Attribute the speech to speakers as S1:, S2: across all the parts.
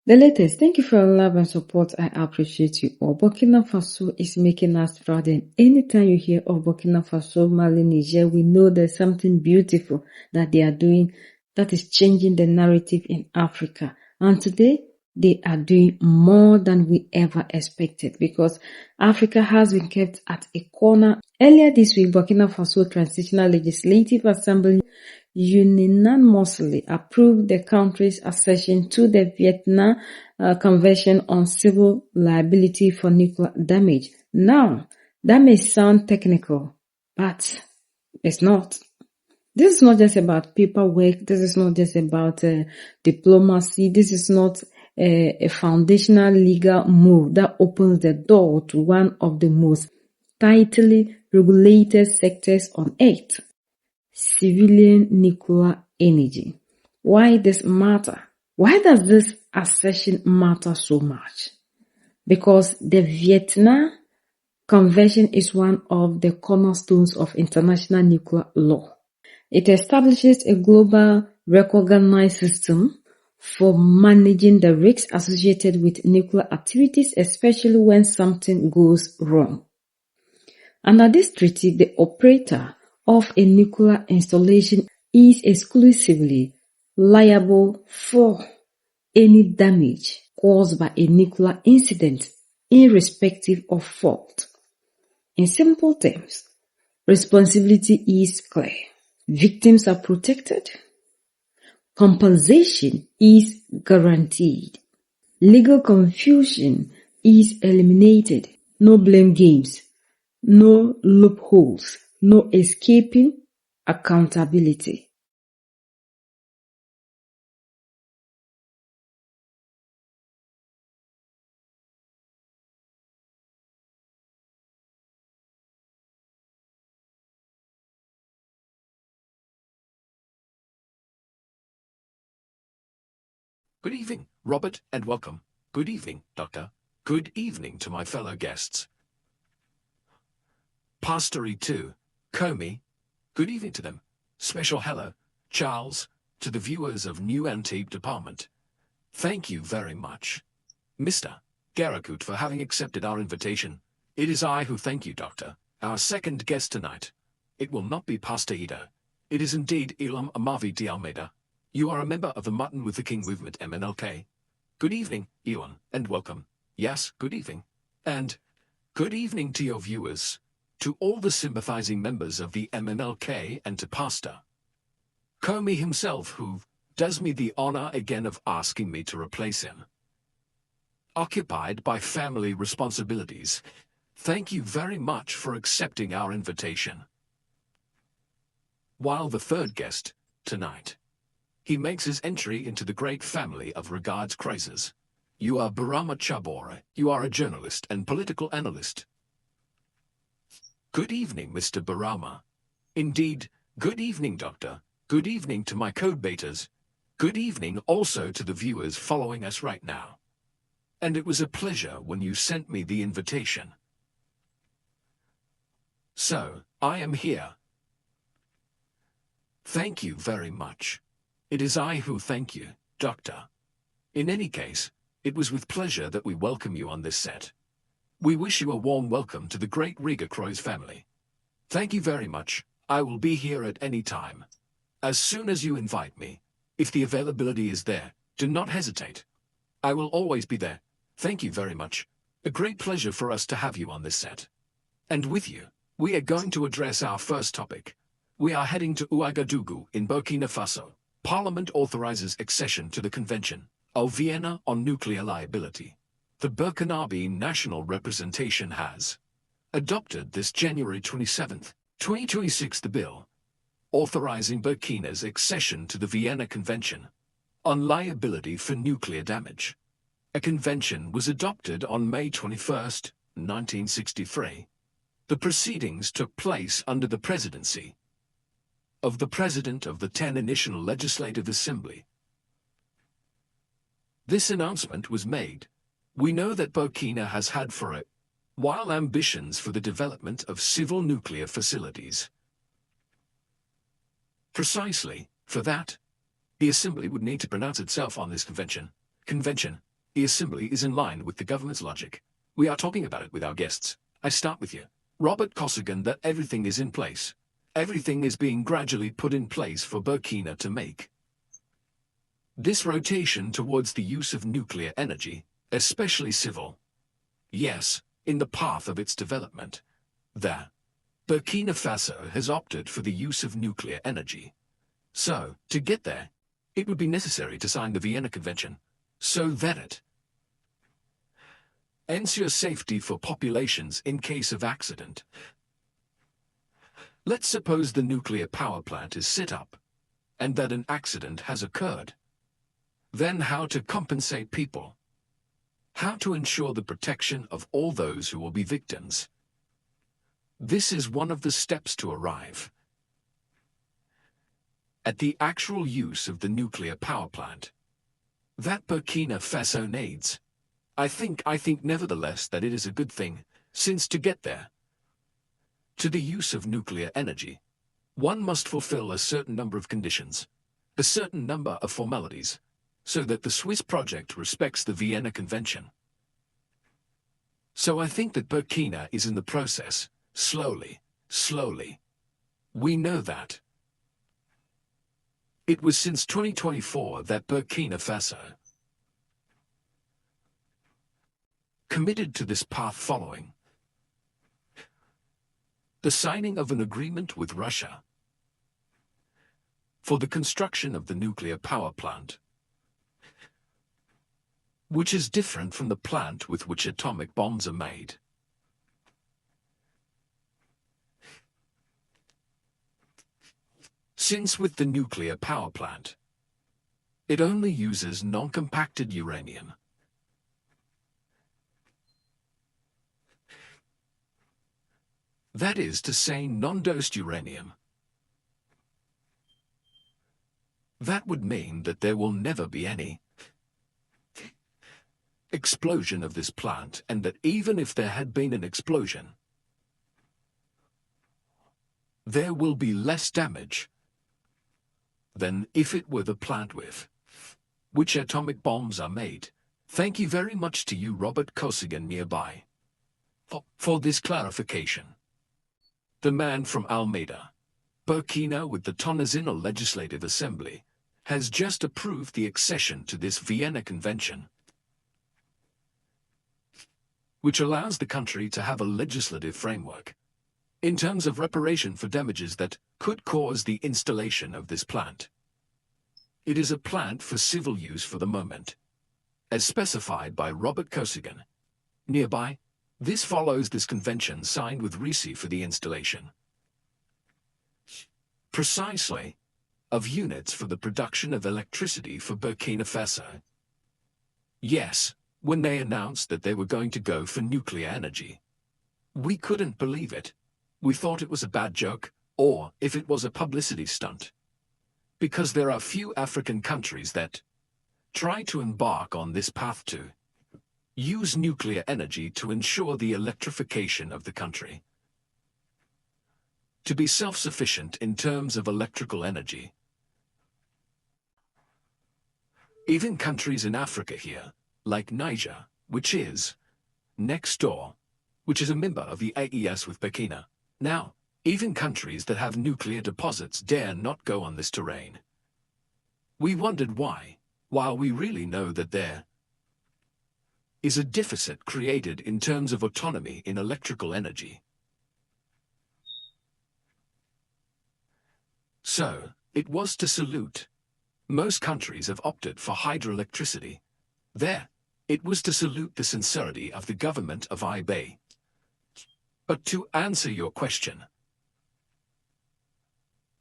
S1: The latest, thank you for your love and support. I appreciate you all. Burkina Faso is making us proud, and anytime you hear of Burkina Faso, Mali, Niger, we know there's something beautiful that they are doing that is changing the narrative in Africa. And today, they are doing more than we ever expected because Africa has been kept at a corner. Earlier this week, Burkina Faso Transitional Legislative Assembly unanimously approved the country's accession to the Vietnam Convention on Civil Liability for Nuclear Damage. Now, that may sound technical, but it's not. This is not just about paperwork. This is not just about diplomacy. This is not a foundational legal move that opens the door to one of the most tightly regulated sectors on earth. Civilian nuclear energy. Why this matter? Why does this accession matter so much? Because the Vietnam Convention is one of the cornerstones of international nuclear law. It establishes a global recognized system for managing the risks associated with nuclear activities, especially when something goes wrong. Under this treaty, the operator of a nuclear installation is exclusively liable for any damage caused by a nuclear incident, irrespective of fault. In simple terms, responsibility is clear. Victims are protected. Compensation is guaranteed. Legal confusion is eliminated. No blame games. No loopholes. No escaping accountability.
S2: Good evening, Robert, and welcome. Good evening, Doctor. Good evening to my fellow guests. Pastory 2, Comey, good evening to them. Special hello, Charles, to the viewers of New Antibes Department. Thank you very much. Mr. Garakut, for having accepted our invitation. It is I who thank you, Doctor. Our second guest tonight. It will not be Pastor Ida. It is indeed Elam Amavi de Almeida. You are a member of the Martin Luther King Movement MNLK. Good evening, Ewan, and welcome. Yes, good evening. And good evening to your viewers, to all the sympathizing members of the MNLK, and to Pastor Comey himself, who does me the honor again of asking me to replace him. Occupied by family responsibilities, thank you very much for accepting our invitation. While the third guest, tonight, he makes his entry into the great family of Regards Crisis. You are Barama Chabora. You are a journalist and political analyst. Good evening, Mr. Barama. Indeed, good evening, Doctor. Good evening to my code betas. Good evening also to the viewers following us right now. And it was a pleasure when you sent me the invitation. So, I am here. Thank you very much. It is I who thank you, Doctor. In any case, it was with pleasure that we welcome you on this set. We wish you a warm welcome to the great Riga Croix family. Thank you very much. I will be here at any time. As soon as you invite me, if the availability is there, do not hesitate. I will always be there. Thank you very much. A great pleasure for us to have you on this set. And with you, we are going to address our first topic. We are heading to Ouagadougou in Burkina Faso. Parliament authorizes accession to the Convention of Vienna on Nuclear Liability. The Burkinabe National Representation has adopted this January 27, 2026 the bill authorizing Burkina's accession to the Vienna Convention on Liability for Nuclear Damage. A convention was adopted on May 21, 1963. The proceedings took place under the presidency of the President of the 10th National Legislative Assembly. This announcement was made. We know that Burkina has had for a while ambitions for the development of civil nuclear facilities. Precisely, for that, the Assembly would need to pronounce itself on this convention. The assembly is in line with the government's logic. We are talking about it with our guests. I start with you, Robert Cossigan, that everything is in place. Everything is being gradually put in place for Burkina to make this rotation towards the use of nuclear energy, especially civil. Yes, in the path of its development. There, Burkina Faso has opted for the use of nuclear energy. So, to get there, it would be necessary to sign the Vienna Convention, so that it ensures safety for populations in case of accident. Let's suppose the nuclear power plant is set up, and that an accident has occurred. Then how to compensate people? How to ensure the protection of all those who will be victims? This is one of the steps to arrive at the actual use of the nuclear power plant that Burkina Faso needs. I think nevertheless that it is a good thing, since to get there, to the use of nuclear energy, one must fulfill a certain number of conditions, a certain number of formalities, so that the Swiss project respects the Vienna Convention. So I think that Burkina is in the process, slowly. We know that. It was since 2024 that Burkina Faso committed to this path following the signing of an agreement with Russia for the construction of the nuclear power plant, which is different from the plant with which atomic bombs are made. Since with the nuclear power plant, it only uses non-compacted uranium. That is to say, non-dosed uranium. That would mean that there will never be any explosion of this plant, and that even if there had been an explosion, there will be less damage than if it were the plant with which atomic bombs are made. Thank you very much to you, Robert Cossigan, nearby, for this clarification. The man from Almeida, Burkina, with the Tonazina Legislative Assembly, has just approved the accession to this Vienna Convention, which allows the country to have a legislative framework in terms of reparation for damages that could cause the installation of this plant. It is a plant for civil use for the moment, as specified by Robert Cossigan. Nearby, this follows this convention signed with RISI for the installation, precisely, of units for the production of electricity for Burkina Faso. Yes, when they announced that they were going to go for nuclear energy, we couldn't believe it. We thought it was a bad joke, or if it was a publicity stunt. Because there are few African countries that try to embark on this path to use nuclear energy to ensure the electrification of the country, to be self-sufficient in terms of electrical energy. Even countries in Africa here, like Niger, which is next door, which is a member of the AES with Burkina. Now, even countries that have nuclear deposits dare not go on this terrain. We wondered why, while we really know that there is a deficit created in terms of autonomy in electrical energy. So, it was to salute. Most countries have opted for hydroelectricity. There, it was to salute the sincerity of the government of IB. But to answer your question,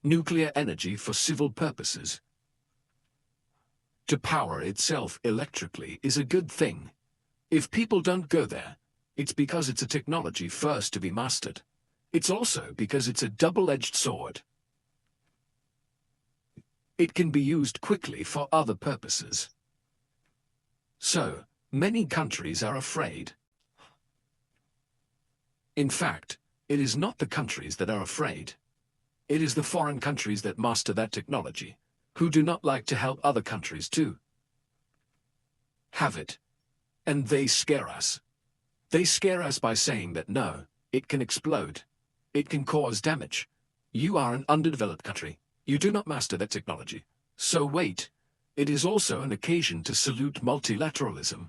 S2: nuclear energy for civil purposes, to power itself electrically, is a good thing. If people don't go there, it's because it's a technology first to be mastered. It's also because it's a double-edged sword. It can be used quickly for other purposes. So, many countries are afraid. In fact, it is not the countries that are afraid. It is the foreign countries that master that technology, who do not like to help other countries to have it. And they scare us. They scare us by saying that no, it can explode. It can cause damage. You are an underdeveloped country. You do not master that technology. So wait. It is also an occasion to salute multilateralism.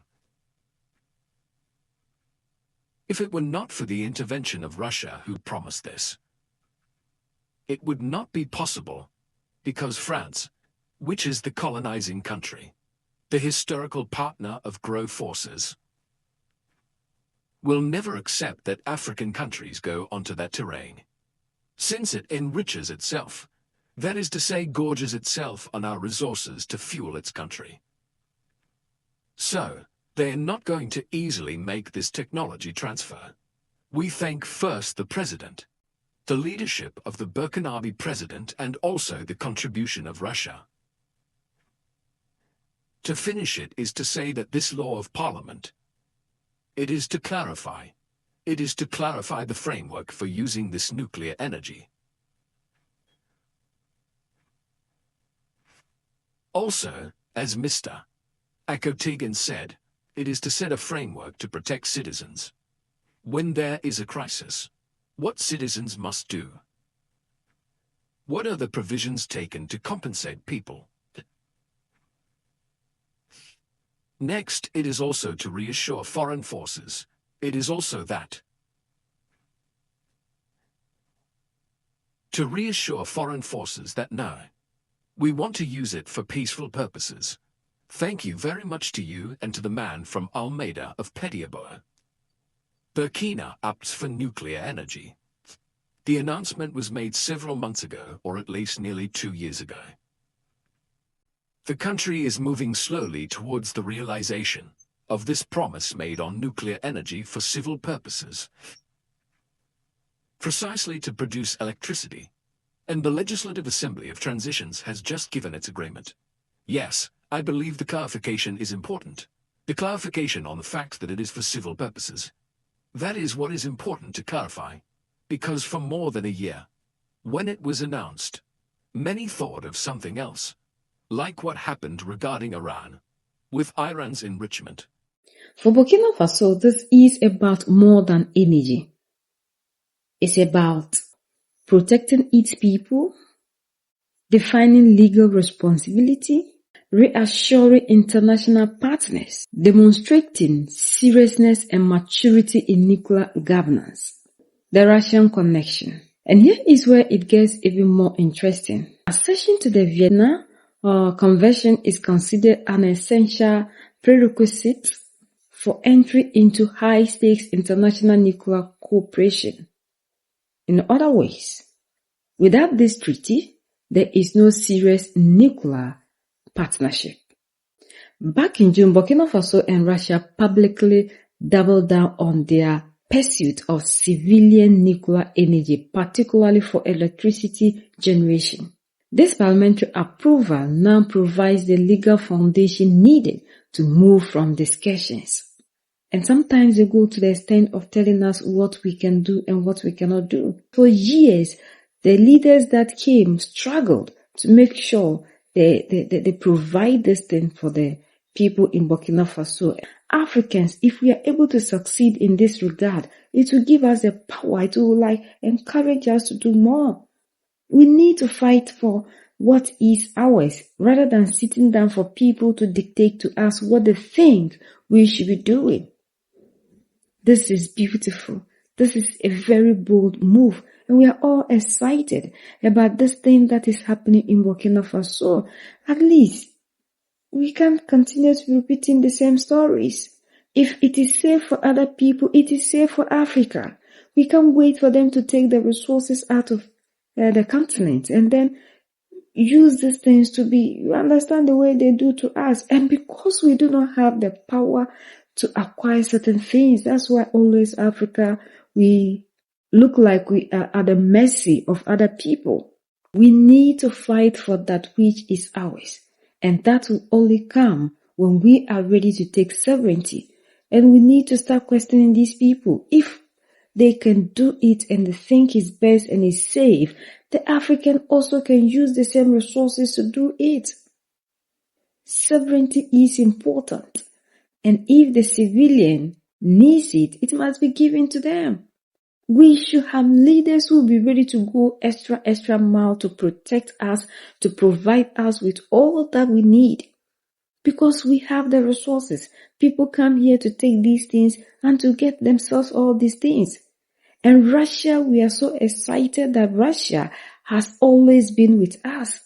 S2: If it were not for the intervention of Russia who promised this, it would not be possible, because France, which is the colonizing country, the historical partner of grow forces, will never accept that African countries go onto that terrain, since it enriches itself, that is to say, gorges itself on our resources to fuel its country. So, they are not going to easily make this technology transfer. We thank first the President, the leadership of the Burkinabe President, and also the contribution of Russia. To finish it is to say that this law of Parliament, it is to clarify the framework for using this nuclear energy. Also, as Mr. Akotegan said, it is to set a framework to protect citizens. When there is a crisis, what citizens must do? What are the provisions taken to compensate people? Next, it is also to reassure foreign forces. It is also that. To reassure foreign forces that no, we want to use it for peaceful purposes. Thank you very much to you and to the man from Almeida of Petiaboa. Burkina opts for nuclear energy. The announcement was made several months ago, or at least nearly 2 years ago. The country is moving slowly towards the realization of this promise made on nuclear energy for civil purposes, precisely to produce electricity, and the Legislative Assembly of Transitions has just given its agreement. Yes, I believe the clarification is important. The clarification on the fact that it is for civil purposes. That is what is important to clarify, because for more than a year, when it was announced, many thought of something else, like what happened regarding Iran, with Iran's enrichment.
S1: For Burkina Faso, this is about more than energy. It's about protecting its people, defining legal responsibility, reassuring international partners, demonstrating seriousness and maturity in nuclear governance. The Russian connection. And here is where it gets even more interesting. Accession to the Vienna Convention is considered an essential prerequisite for entry into high-stakes international nuclear cooperation. In other ways, without this treaty, there is no serious nuclear partnership. Back in June, Burkina Faso and Russia publicly doubled down on their pursuit of civilian nuclear energy, particularly for electricity generation. This parliamentary approval now provides the legal foundation needed to move from discussions. And sometimes they go to the extent of telling us what we can do and what we cannot do. For years, the leaders that came struggled to make sure they provide this thing for the people in Burkina Faso. Africans, if we are able to succeed in this regard, it will give us the power. It will encourage us to do more. We need to fight for what is ours rather than sitting down for people to dictate to us what they think we should be doing. This is beautiful. This is a very bold move. And we are all excited about this thing that is happening in Burkina Faso. At least we can't continue to be repeating the same stories. If it is safe for other people, it is safe for Africa. We can't wait for them to take the resources out of the continent and then use these things to be, you understand, the way they do to us. And because we do not have the power to acquire certain things, that's why always Africa, we look like we are at the mercy of other people. We need to fight for that which is ours. And that will only come when we are ready to take sovereignty. And we need to start questioning these people. If they can do it and they think it's best and it's safe, the African also can use the same resources to do it. Sovereignty is important. And if the civilian needs it, it must be given to them. We should have leaders who will be ready to go extra mile to protect us, to provide us with all that we need. Because we have the resources. People come here to take these things and to get themselves all these things. And Russia, we are so excited that Russia has always been with us.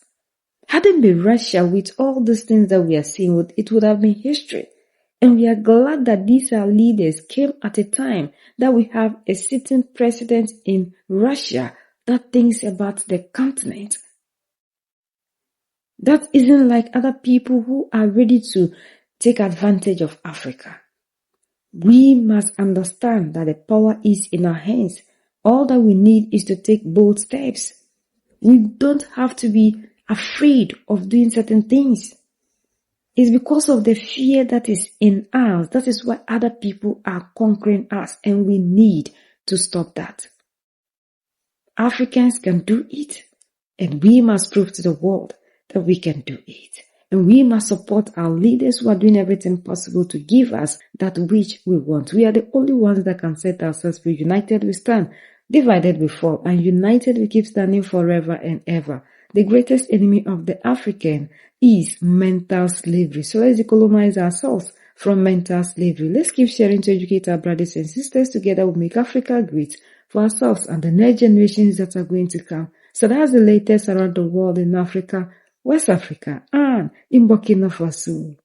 S1: Hadn't been Russia with all these things that we are seeing, it would have been history. And we are glad that these our leaders came at a time that we have a sitting president in Russia that thinks about the continent. That isn't like other people who are ready to take advantage of Africa. We must understand that the power is in our hands. All that we need is to take bold steps. We don't have to be afraid of doing certain things. It's because of the fear that is in us. That is why other people are conquering us, and we need to stop that. Africans can do it, and we must prove to the world that we can do it. And we must support our leaders who are doing everything possible to give us that which we want. We are the only ones that can set ourselves free. United we stand, divided we fall, and united we keep standing forever and ever. The greatest enemy of the African is mental slavery. So let's decolonize ourselves from mental slavery. Let's keep sharing to educate our brothers and sisters. Together we'll make Africa great for ourselves and the next generations that are going to come. So that's the latest around the world in Africa, West Africa, and in Burkina Faso.